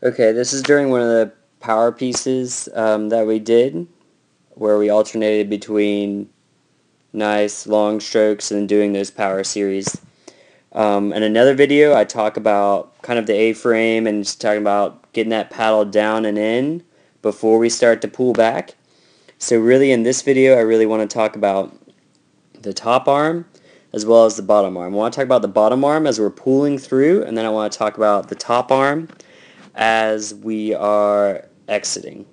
Okay, this is during one of the power pieces that we did, where we alternated between nice long strokes and doing those power series. In another video, I talk about kind of the A-frame and just talking about getting that paddle down and in before we start to pull back. So really in this video, I really want to talk about the top arm as well as the bottom arm. I want to talk about the bottom arm as we're pulling through, and then I want to talk about the top arm as we are exiting.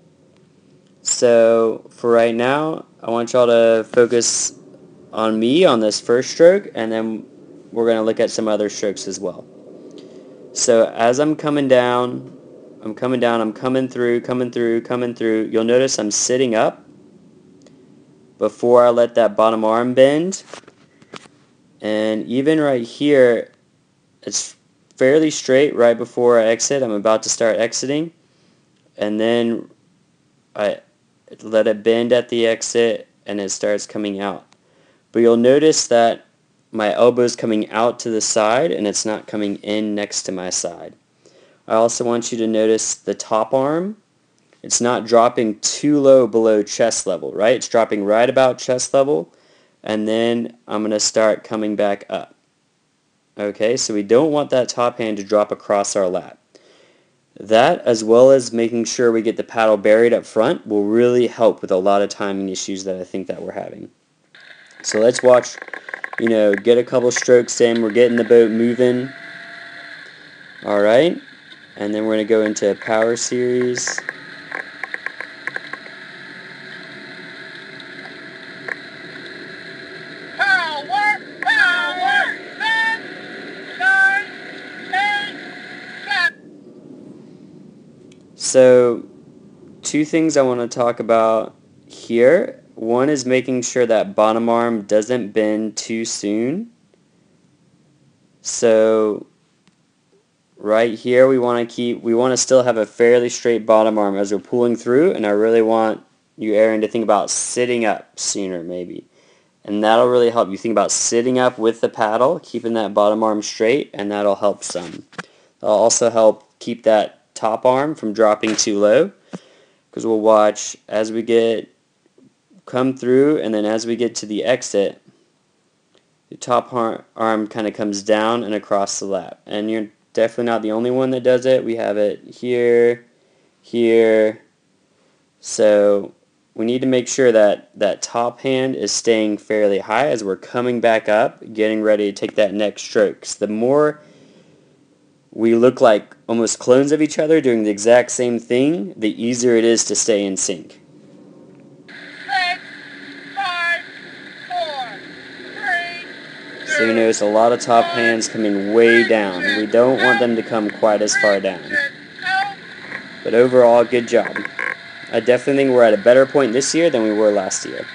So for right now, I want y'all to focus on me on this first stroke, and then we're going to look at some other strokes as well. So as I'm coming down, I'm coming through. You'll notice I'm sitting up before I let that bottom arm bend. And even right here, it's fairly straight right before I exit. I'm about to start exiting. And then I let it bend at the exit and it starts coming out. But you'll notice that my elbow's coming out to the side and it's not coming in next to my side. I also want you to notice the top arm. It's not dropping too low below chest level, right? It's dropping right about chest level, and then I'm going to start coming back up. Okay, so we don't want that top hand to drop across our lap. That, as well as making sure we get the paddle buried up front, will really help with a lot of timing issues that I think that we're having. So let's watch, get a couple strokes in. We're getting the boat moving. All right, and then we're going to go into power series. So, two things I want to talk about here. One is making sure that bottom arm doesn't bend too soon. So, right here we want to still have a fairly straight bottom arm as we're pulling through, and I really want you, Aaron, to think about sitting up sooner maybe. And that'll really help you think about sitting up with the paddle, keeping that bottom arm straight, and that'll help some. That'll also help keep that top arm from dropping too low, because we'll watch as we come through, and then as we get to the exit, the top arm kind of comes down and across the lap. And you're definitely not the only one that does it. We have it here, here. So we need to make sure that that top hand is staying fairly high as we're coming back up, getting ready to take that next stroke. 'Cause the more we look like almost clones of each other doing the exact same thing, the easier it is to stay in sync. 6, 5, 4, 3, So you notice a lot of top hands coming way down. We don't want them to come quite as far down. But overall, good job. I definitely think we're at a better point this year than we were last year.